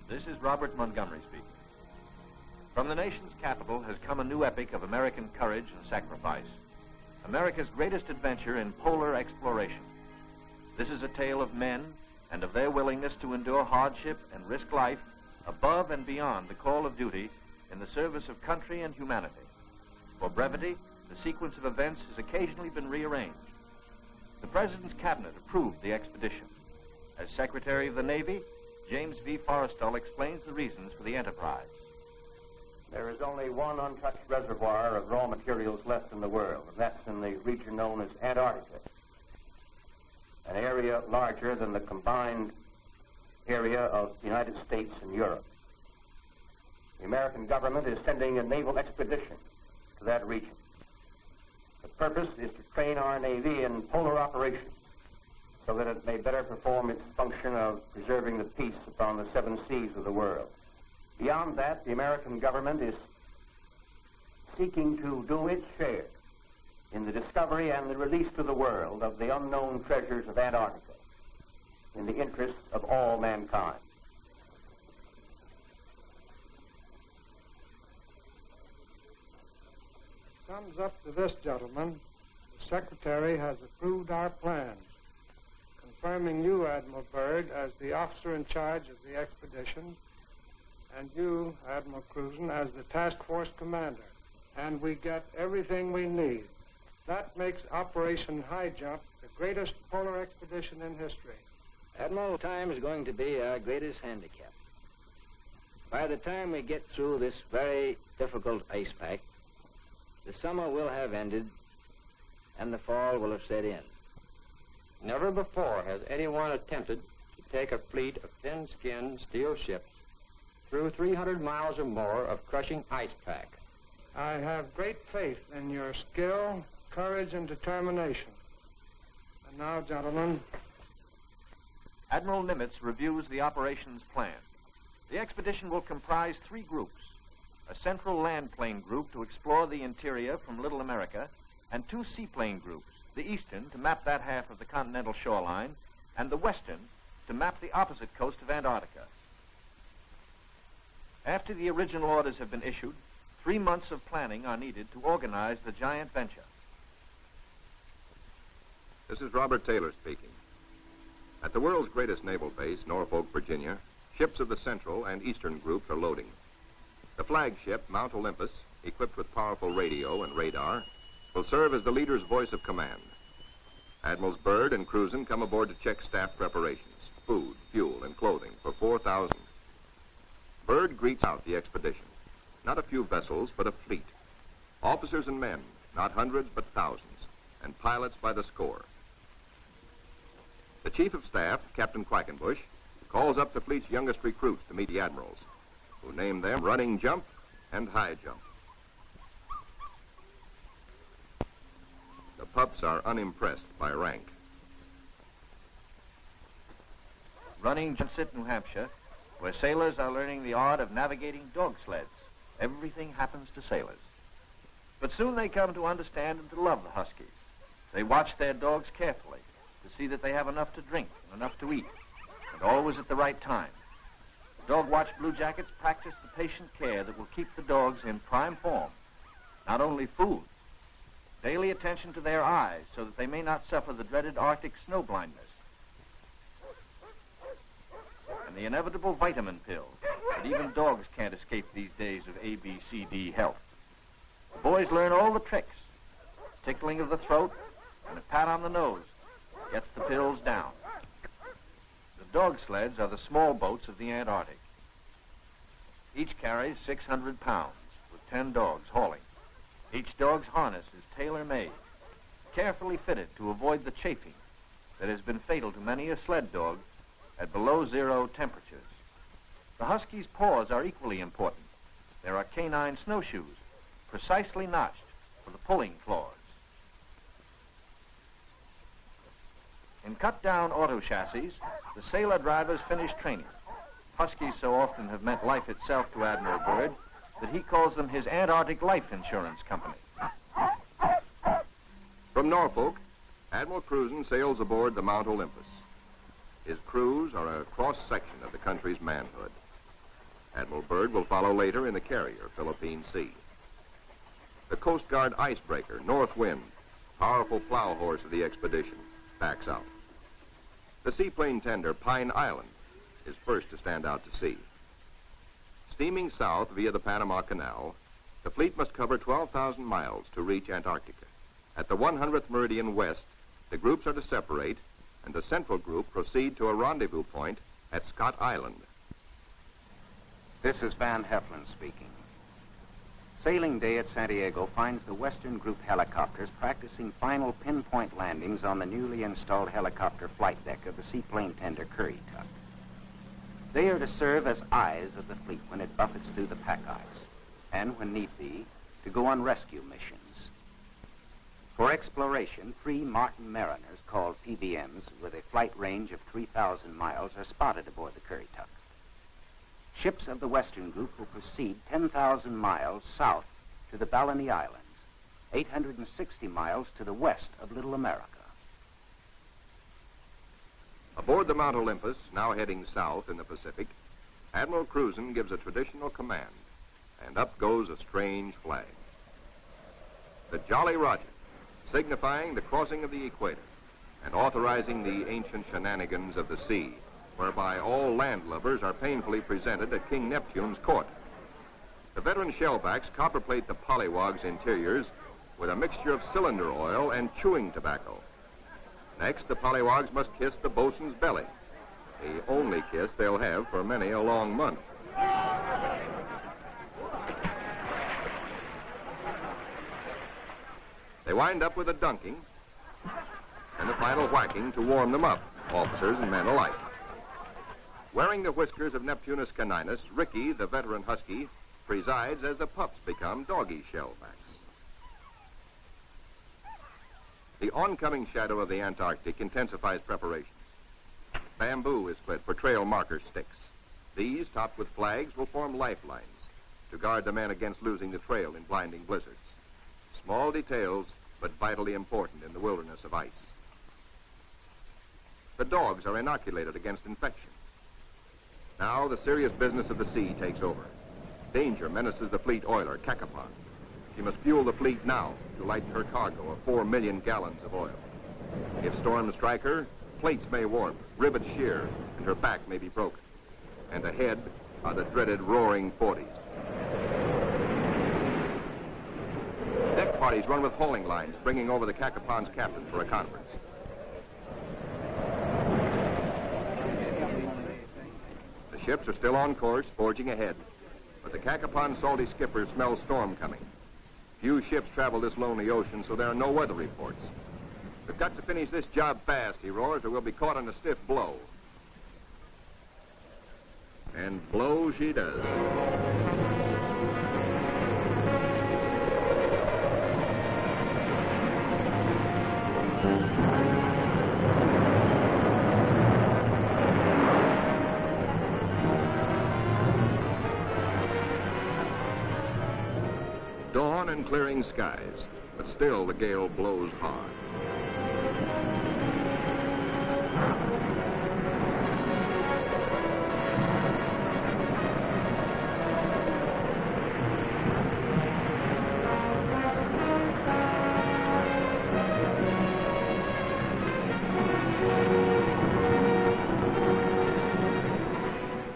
This is Robert Montgomery speaking. From the nation's capital has come a new epic of American courage and sacrifice, America's greatest adventure in polar exploration. This is a tale of men and of their willingness to endure hardship and risk life above and beyond the call of duty in the service of country and humanity. For brevity, the sequence of events has occasionally been rearranged. The President's Cabinet approved the expedition. As Secretary of the Navy, James V. Forrestal explains the reasons for the enterprise. There is only one untouched reservoir of raw materials left in the world, and that's in the region known as Antarctica, an area larger than the combined area of the United States and Europe. The American government is sending a naval expedition to that region. The purpose is to train our Navy in polar operations so that it may better perform its function of preserving the peace upon the seven seas of the world. Beyond that, the American government is seeking to do its share in the discovery and the release to the world of the unknown treasures of Antarctica in the interests of all mankind. Sums up to this, gentlemen. The Secretary has approved our plans, confirming you, Admiral Byrd, as the officer in charge of the expedition, and you, Admiral Cruzen, as the task force commander. And we get everything we need. That makes Operation High Jump the greatest polar expedition in history. Admiral, time is going to be our greatest handicap. By the time we get through this very difficult ice pack, the summer will have ended and the fall will have set in. Never before has anyone attempted to take a fleet of thin-skinned steel ships through 300 miles or more of crushing ice pack. I have great faith in your skill, courage, and determination. And now, gentlemen. Admiral Nimitz reviews the operations plan. The expedition will comprise 3 groups: a central land plane group to explore the interior from Little America, and 2 seaplane groups, the eastern to map that half of the continental shoreline, and the western to map the opposite coast of Antarctica. After the original orders have been issued, 3 months of planning are needed to organize the giant venture. This is Robert Taylor speaking. At the world's greatest naval base, Norfolk, Virginia, ships of the Central and Eastern groups are loading. The flagship, Mount Olympus, equipped with powerful radio and radar, will serve as the leader's voice of command. Admirals Byrd and Cruzen come aboard to check staff preparations, food, fuel, and clothing for 4,000. Byrd greets out the expedition. Not a few vessels, but a fleet. Officers and men, not hundreds, but thousands, and pilots by the score. The Chief of Staff, Captain Quackenbush, calls up the fleet's youngest recruits to meet the admirals, who name them Running Jump and High Jump. The pups are unimpressed by rank. Running Jump, New Hampshire, where sailors are learning the art of navigating dog sleds. Everything happens to sailors. But soon they come to understand and to love the Huskies. They watch their dogs carefully to see that they have enough to drink and enough to eat, and always at the right time. The dog watch bluejackets practice the patient care that will keep the dogs in prime form. Not only food, daily attention to their eyes so that they may not suffer the dreaded Arctic snow blindness, and the inevitable vitamin pill that even dogs can't escape these days of ABCD health. The boys learn all the tricks. Tickling of the throat and a pat on the nose gets the pills down. The dog sleds are the small boats of the Antarctic. Each carries 600 pounds, with 10 dogs hauling. Each dog's harness is tailor-made, carefully fitted to avoid the chafing that has been fatal to many a sled dog at below zero temperatures. The Husky's paws are equally important. There are canine snowshoes, precisely notched for the pulling claws. In cut-down auto chassis, the sailor drivers finish training. Huskies so often have meant life itself to Admiral Byrd that he calls them his Antarctic Life Insurance Company. From Norfolk, Admiral Cruzen sails aboard the Mount Olympus. His crews are a cross-section of the country's manhood. Admiral Byrd will follow later in the carrier, Philippine Sea. The Coast Guard icebreaker, North Wind, powerful plow horse of the expedition, backs out. The seaplane tender, Pine Island, is first to stand out to sea. Steaming south via the Panama Canal, the fleet must cover 12,000 miles to reach Antarctica. At the 100th meridian west, the groups are to separate, and the central group proceed to a rendezvous point at Scott Island. This is Van Heflin speaking. Sailing day at Santiago finds the Western Group helicopters practicing final pinpoint landings on the newly installed helicopter flight deck of the seaplane tender Currituck. They are to serve as eyes of the fleet when it buffets through the pack ice, and when need be, to go on rescue missions. For exploration, 3 Martin Mariners, called PBMs, with a flight range of 3,000 miles, are spotted aboard the Currituck. Ships of the Western Group will proceed 10,000 miles south to the Balleny Islands, 860 miles to the west of Little America. Aboard the Mount Olympus, now heading south in the Pacific, Admiral Cruzen gives a traditional command, and up goes a strange flag. The Jolly Roger, signifying the crossing of the equator and authorizing the ancient shenanigans of the sea, whereby all landlubbers are painfully presented at King Neptune's court. The veteran shellbacks copperplate the Pollywog's interiors with a mixture of cylinder oil and chewing tobacco. Next, the Pollywog's must kiss the bosun's belly, the only kiss they'll have for many a long month. They wind up with a dunking and a final whacking to warm them up, officers and men alike. Wearing the whiskers of Neptunus caninus, Ricky, the veteran husky, presides as the pups become doggy shellbacks. The oncoming shadow of the Antarctic intensifies preparations. Bamboo is split for trail marker sticks. These, topped with flags, will form lifelines to guard the men against losing the trail in blinding blizzards. Small details, but vitally important in the wilderness of ice. The dogs are inoculated against infection. Now the serious business of the sea takes over. Danger menaces the fleet oiler, Cacapon. She must fuel the fleet now to lighten her cargo of 4 million gallons of oil. If storms strike her, plates may warp, rivets shear, and her back may be broken. And ahead are the dreaded roaring 40s. Deck parties run with hauling lines, bringing over the Cacapon's captain for a conference. The ships are still on course, forging ahead, but the Cacapon's salty skipper smells storm coming. Few ships travel this lonely ocean, so there are no weather reports. We've got to finish this job fast, he roars, or we'll be caught on a stiff blow. And blow she does. Dawn and clearing skies, but still the gale blows hard.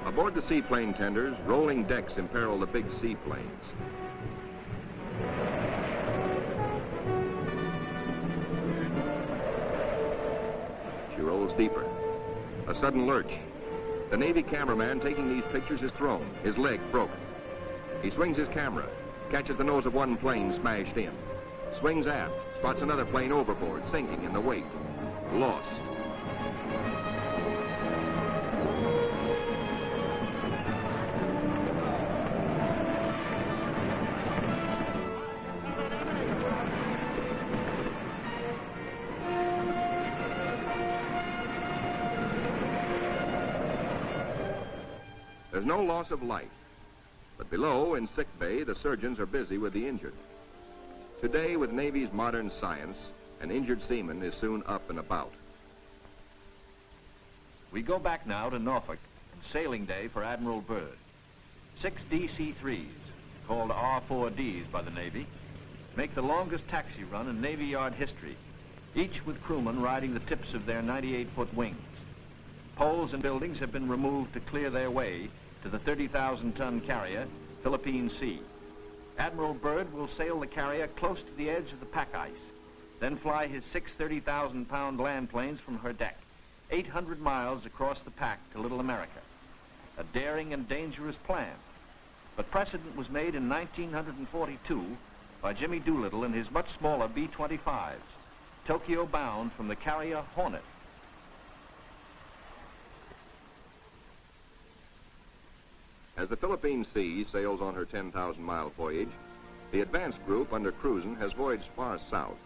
Aboard the seaplane tenders, rolling decks imperil the big seaplanes. She rolls deeper. A sudden lurch. The Navy cameraman taking these pictures is thrown, his leg broken. He swings his camera, catches the nose of one plane smashed in, swings aft, spots another plane overboard, sinking in the wake. Lost. There's no loss of life, but below in sick bay, the surgeons are busy with the injured. Today, with Navy's modern science, an injured seaman is soon up and about. We go back now to Norfolk and sailing day for Admiral Byrd. 6 DC-3s, called R-4Ds by the Navy, make the longest taxi run in Navy Yard history, each with crewmen riding the tips of their 98-foot wings. Poles and buildings have been removed to clear their way to the 30,000-ton carrier, Philippine Sea. Admiral Byrd will sail the carrier close to the edge of the pack ice, then fly his 6 30,000-pound land planes from her deck, 800 miles across the pack to Little America. A daring and dangerous plan. But precedent was made in 1942 by Jimmy Doolittle in his much smaller B-25s, Tokyo bound from the carrier Hornet. As the Philippine Sea sails on her 10,000-mile voyage, the advanced group under Cruzen has voyaged far south.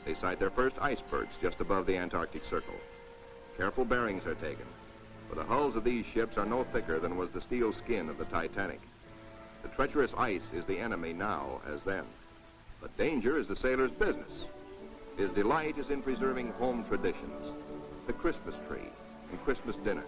They sight their first icebergs just above the Antarctic Circle. Careful bearings are taken, for the hulls of these ships are no thicker than was the steel skin of the Titanic. The treacherous ice is the enemy now as then, but danger is the sailor's business. His delight is in preserving home traditions, the Christmas tree and Christmas dinner.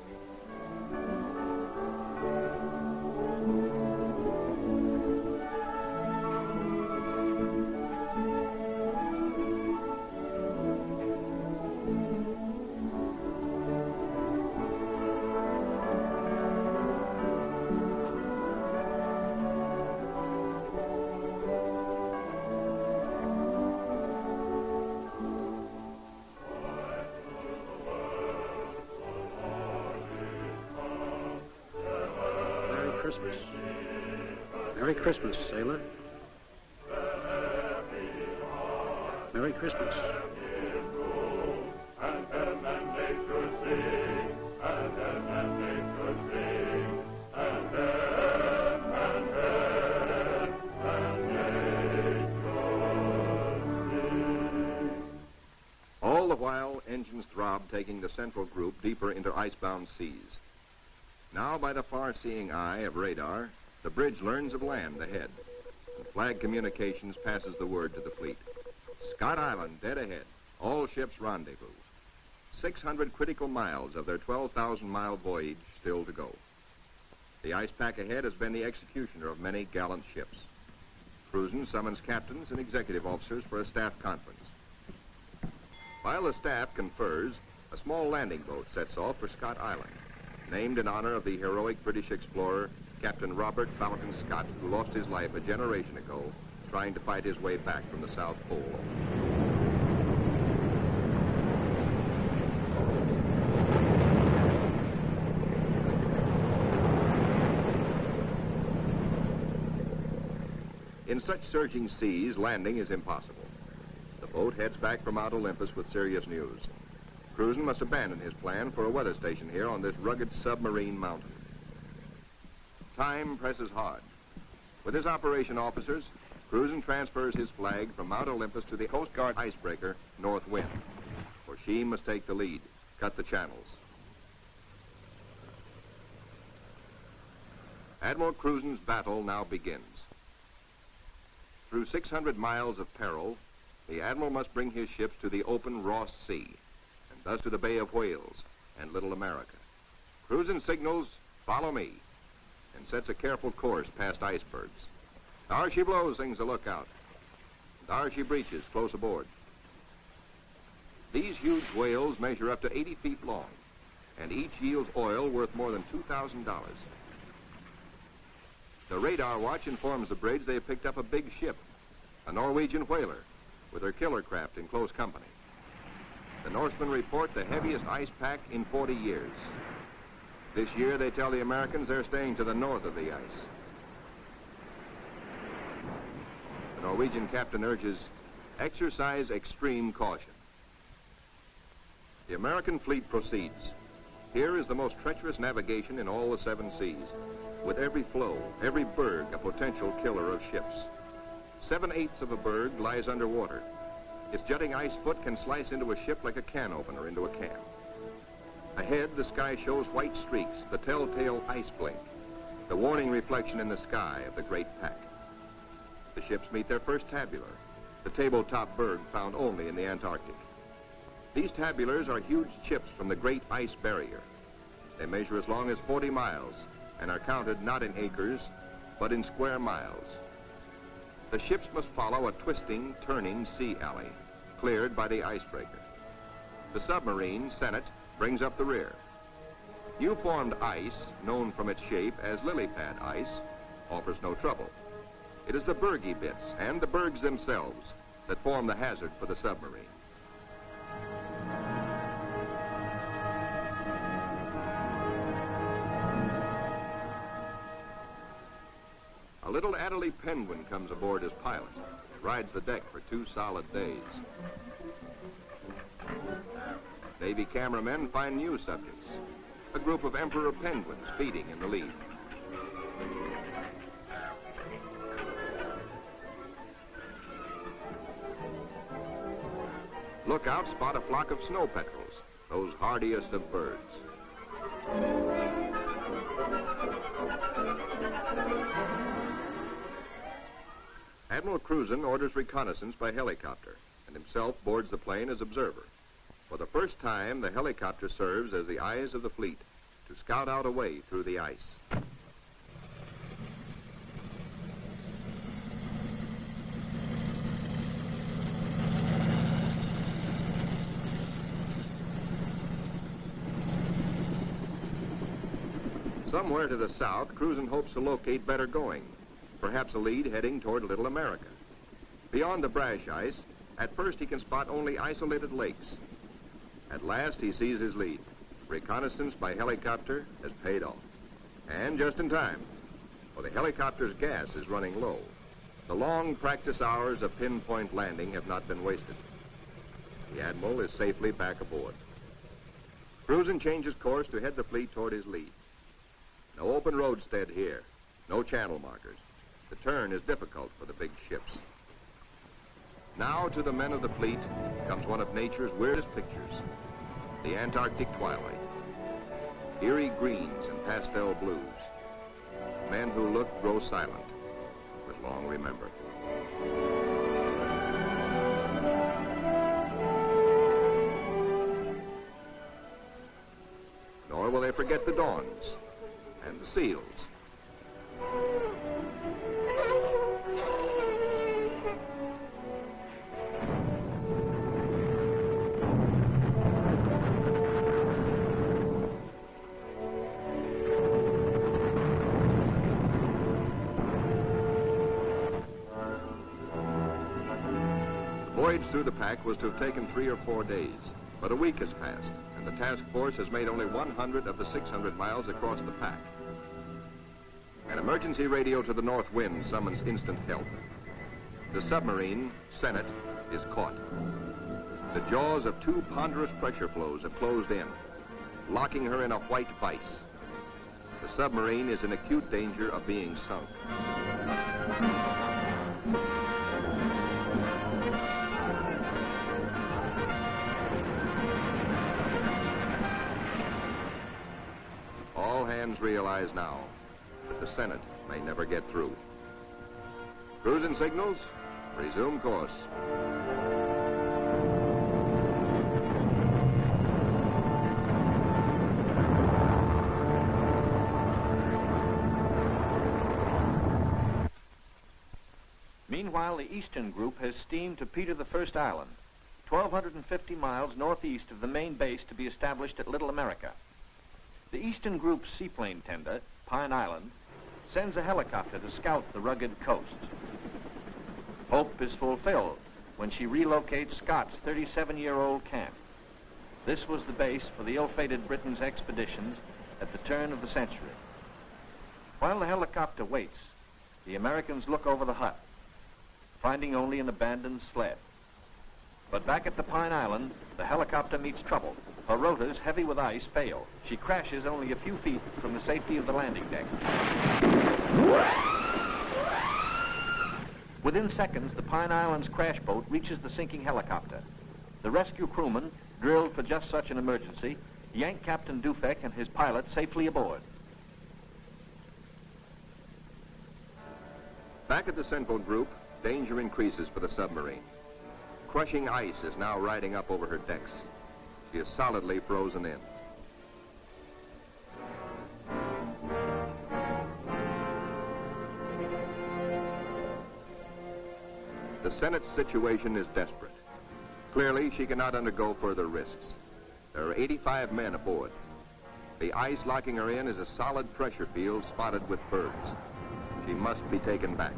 Merry Christmas, sailor. Merry Christmas. All the while, engines throb, taking the central group deeper into icebound seas. Now, by the far-seeing eye of radar, the bridge learns of land ahead, and flag communications passes the word to the fleet. Scott Island, dead ahead. All ships rendezvous. 600 critical miles of their 12,000-mile voyage still to go. The ice pack ahead has been the executioner of many gallant ships. Cruzen summons captains and executive officers for a staff conference. While the staff confers, a small landing boat sets off for Scott Island, named in honor of the heroic British explorer Captain Robert Falcon Scott, who lost his life a generation ago trying to fight his way back from the South Pole. In such surging seas, landing is impossible. The boat heads back for Mount Olympus with serious news. Cruzen must abandon his plan for a weather station here on this rugged submarine mountain. Time presses hard. With his operation officers, Cruzen transfers his flag from Mount Olympus to the Coast Guard icebreaker, North Wind, for she must take the lead, cut the channels. Admiral Cruzen's battle now begins. Through 600 miles of peril, the Admiral must bring his ships to the open Ross Sea, and thus to the Bay of Whales and Little America. Cruzen signals, "Follow me," and sets a careful course past icebergs. "There she blows," sings the lookout. "There she breaches," close aboard. These huge whales measure up to 80 feet long, and each yields oil worth more than $2,000. The radar watch informs the bridge they have picked up a big ship, a Norwegian whaler, with her killer craft in close company. The Norsemen report the heaviest ice pack in 40 years. This year, they tell the Americans they're staying to the north of the ice. The Norwegian captain urges, "Exercise extreme caution." The American fleet proceeds. Here is the most treacherous navigation in all the 7 seas, with every floe, every berg a potential killer of ships. 7/8 of a berg lies underwater. Its jutting ice foot can slice into a ship like a can opener into a can. Ahead, the sky shows white streaks, the telltale ice blink, the warning reflection in the sky of the great pack. The ships meet their first tabular, the tabletop berg found only in the Antarctic. These tabulars are huge chips from the great ice barrier. They measure as long as 40 miles and are counted not in acres, but in square miles. The ships must follow a twisting, turning sea alley, cleared by the icebreaker. The submarine, Senate, brings up the rear. New formed ice, known from its shape as lily pad ice, offers no trouble. It is the bergy bits and the bergs themselves that form the hazard for the submarine. A little Adderley Penguin comes aboard as pilot, rides the deck for 2 solid days. Navy cameramen find new subjects, a group of emperor penguins feeding in the lead. Lookouts spot a flock of snow petrels, those hardiest of birds. Admiral Cruzen orders reconnaissance by helicopter and himself boards the plane as observer. For the first time, the helicopter serves as the eyes of the fleet to scout out a way through the ice. Somewhere to the south, Cruzen hopes to locate better going, perhaps a lead heading toward Little America. Beyond the brash ice, at first he can spot only isolated lakes. At last he sees his lead. Reconnaissance by helicopter has paid off. And just in time, for the helicopter's gas is running low. The long practice hours of pinpoint landing have not been wasted. The Admiral is safely back aboard. Cruzen changes course to head the fleet toward his lead. No open roadstead here, no channel markers. The turn is difficult for the big ships. Now to the men of the fleet comes one of nature's weirdest pictures, the Antarctic twilight. Eerie greens and pastel blues. Men who look grow silent, but long remember. Nor will they forget the dawns and the seals. The voyage through the pack was to have taken 3 or 4 days, but a week has passed, and the task force has made only 100 of the 600 miles across the pack. An emergency radio to the north wind summons instant help. The submarine, Senate, is caught. The jaws of 2 ponderous pressure flows have closed in, locking her in a white vice. The submarine is in acute danger of being sunk. All hands realize now that the Senate may never get through. Cruzen signals, resume course. Meanwhile, the Eastern Group has steamed to Peter I Island, 1,250 miles northeast of the main base to be established at Little America. The Eastern Group's seaplane tender, Pine Island, sends a helicopter to scout the rugged coast. Hope is fulfilled when she relocates Scott's 37-year-old camp. This was the base for the ill-fated Britain's expeditions at the turn of the century. While the helicopter waits, the Americans look over the hut, finding only an abandoned sled. But back at the Pine Island, the helicopter meets trouble. Her rotors, heavy with ice, fail. She crashes only a few feet from the safety of the landing deck. Within seconds, the Pine Island's crash boat reaches the sinking helicopter. The rescue crewmen, drilled for just such an emergency, yank Captain Dufek and his pilot safely aboard. Back at the Central Group, danger increases for the submarine. Crushing ice is now riding up over her decks. She is solidly frozen in. The Senate's situation is desperate. Clearly, she cannot undergo further risks. There are 85 men aboard. The ice locking her in is a solid pressure field spotted with bergs. She must be taken back.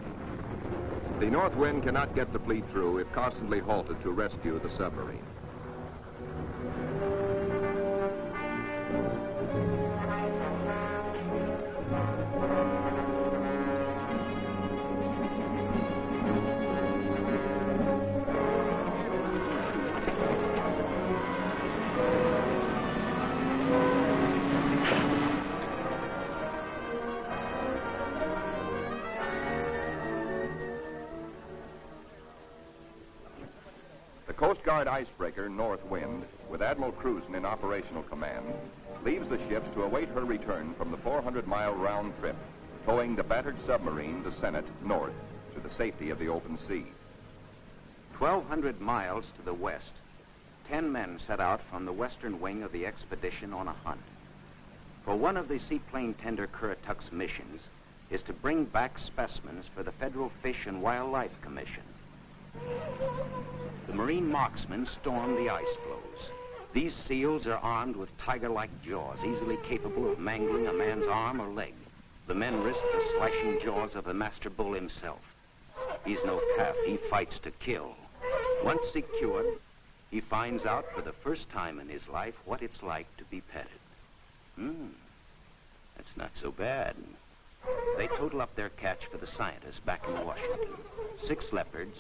The North Wind cannot get the fleet through if constantly halted to rescue the submarine. The Coast Guard icebreaker, North Wind, with Admiral Cruzen in operational command, leaves the ships to await her return from the 400-mile round trip, towing the battered submarine, the Senate, north to the safety of the open sea. 1,200 miles to the west, 10 men set out from the western wing of the expedition on a hunt. For one of the seaplane tender Currituck's missions is to bring back specimens for the Federal Fish and Wildlife Commission. The marine marksmen storm the ice floes. These seals are armed with tiger-like jaws, easily capable of mangling a man's arm or leg. The men risk the slashing jaws of the master bull himself. He's no calf, he fights to kill. Once secured, he finds out for the first time in his life what it's like to be petted. That's not so bad. They total up their catch for the scientists back in Washington. 6 leopards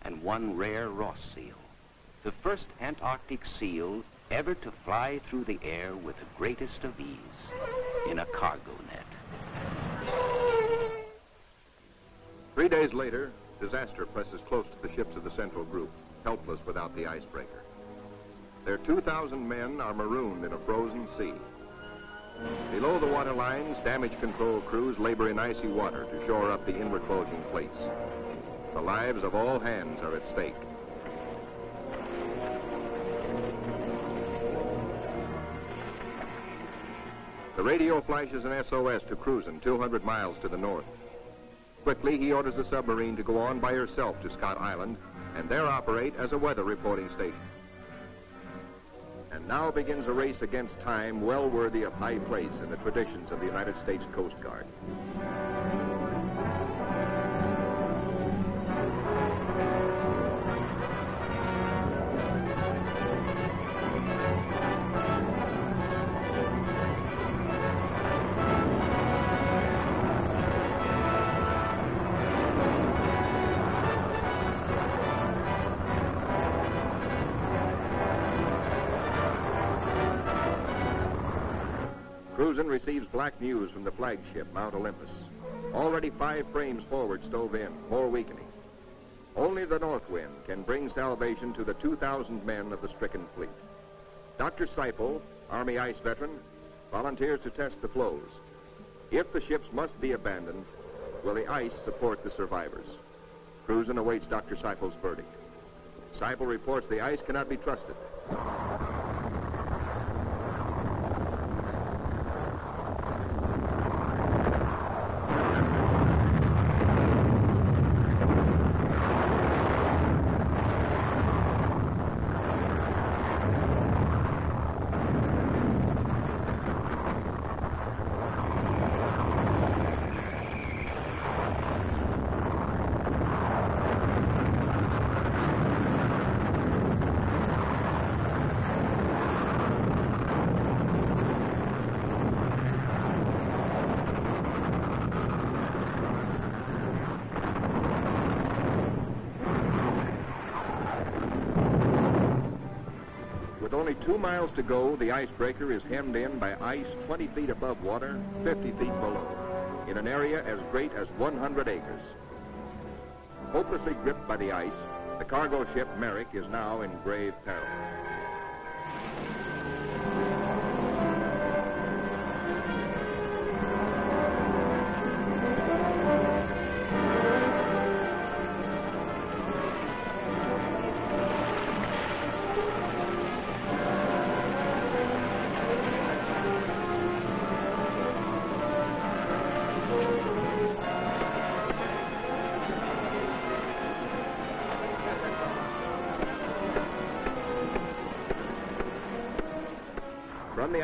and 1 rare Ross seal. The first Antarctic seal ever to fly through the air with the greatest of ease in a cargo net. 3 days later, disaster presses close to the ships of the Central Group, helpless without the icebreaker. Their 2,000 men are marooned in a frozen sea. Below the water lines, damage control crews labor in icy water to shore up the inward bulging plates. The lives of all hands are at stake. The radio flashes an SOS to Cruzen 200 miles to the north. Quickly, he orders the submarine to go on by herself to Scott Island and there operate as a weather reporting station. And now begins a race against time well worthy of high place in the traditions of the United States Coast Guard. Cruzen receives black news from the flagship, Mount Olympus. Already 5 frames forward stove in, more weakening. Only the North Wind can bring salvation to the 2,000 men of the stricken fleet. Dr. Seipel, Army ice veteran, volunteers to test the floes. If the ships must be abandoned, will the ice support the survivors? Cruzen awaits Dr. Seipel's verdict. Seipel reports the ice cannot be trusted. With only 2 miles to go, the icebreaker is hemmed in by ice 20 feet above water, 50 feet below, in an area as great as 100 acres. Hopelessly gripped by the ice, the cargo ship Merrick is now in grave peril.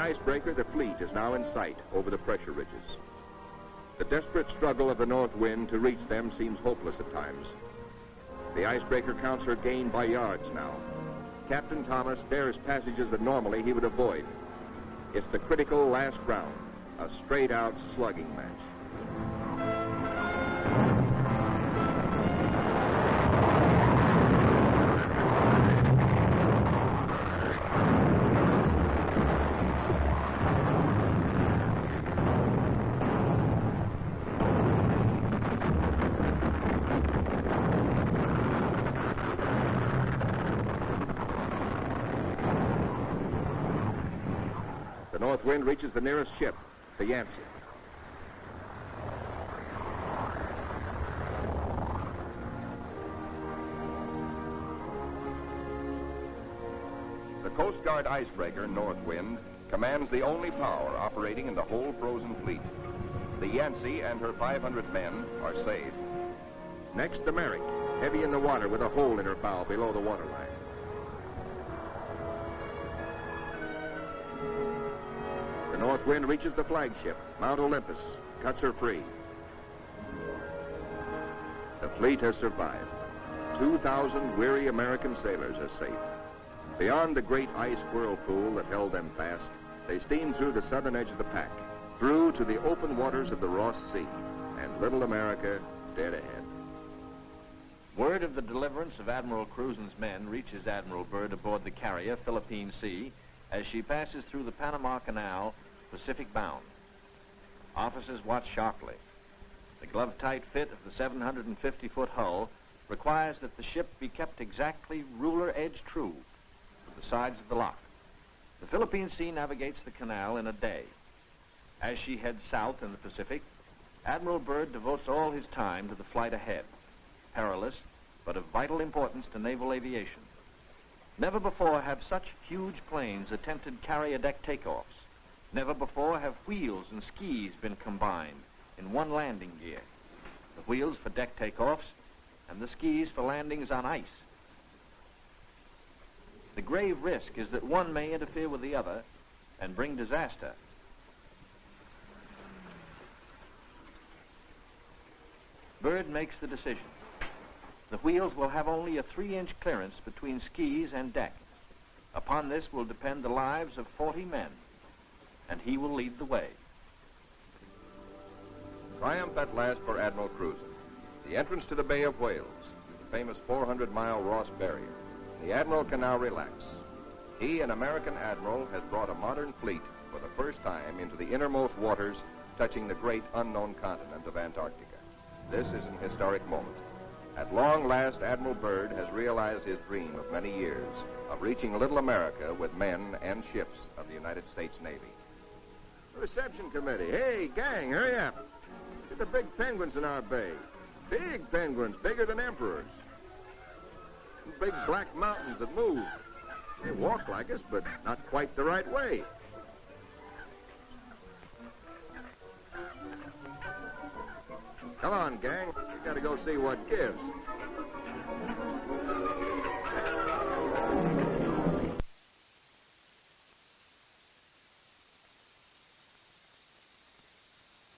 icebreaker, the fleet is now in sight over the pressure ridges. The desperate struggle of the north wind to reach them seems hopeless at times. The icebreaker counts her gain by yards now. Captain Thomas dares passages that normally he would avoid. It's the critical last round, a straight-out slugging match. The north wind reaches the nearest ship, the Yancey. The Coast Guard icebreaker, North Wind, commands the only power operating in the whole frozen fleet. The Yancey and her 500 men are saved. Next, the Merrick, heavy in the water with a hole in her bow below the waterline. The north wind reaches the flagship, Mount Olympus, cuts her free. The fleet has survived. 2,000 weary American sailors are safe. Beyond the great ice whirlpool that held them fast, they steamed through the southern edge of the pack, through to the open waters of the Ross Sea, and little America dead ahead. Word of the deliverance of Admiral Cruzen's men reaches Admiral Byrd aboard the carrier Philippine Sea as she passes through the Panama Canal, Pacific bound. Officers watch sharply. The glove-tight fit of the 750-foot hull requires that the ship be kept exactly ruler-edge true to the sides of the lock. The Philippine Sea navigates the canal in a day. As she heads south in the Pacific, Admiral Byrd devotes all his time to the flight ahead, perilous but of vital importance to naval aviation. Never before have such huge planes attempted carrier-deck takeoffs. Never before have wheels and skis been combined in one landing gear. The wheels for deck takeoffs and the skis for landings on ice. The grave risk is that one may interfere with the other and bring disaster. Byrd makes the decision. The wheels will have only a 3-inch clearance between skis and deck. Upon this will depend the lives of 40 men, and he will lead the way. Triumph at last for Admiral Cruzen. The entrance to the Bay of Whales, the famous 400-mile Ross Barrier. The Admiral can now relax. He, an American admiral, has brought a modern fleet for the first time into the innermost waters touching the great unknown continent of Antarctica. This is an historic moment. At long last, Admiral Byrd has realized his dream of many years of reaching little America with men and ships of the United States Navy. Reception committee. Hey, gang, hurry up. Look at the big penguins in our bay. Big penguins, bigger than emperors. Big black mountains that move. They walk like us, but not quite the right way. Come on, gang. We gotta go see what gives.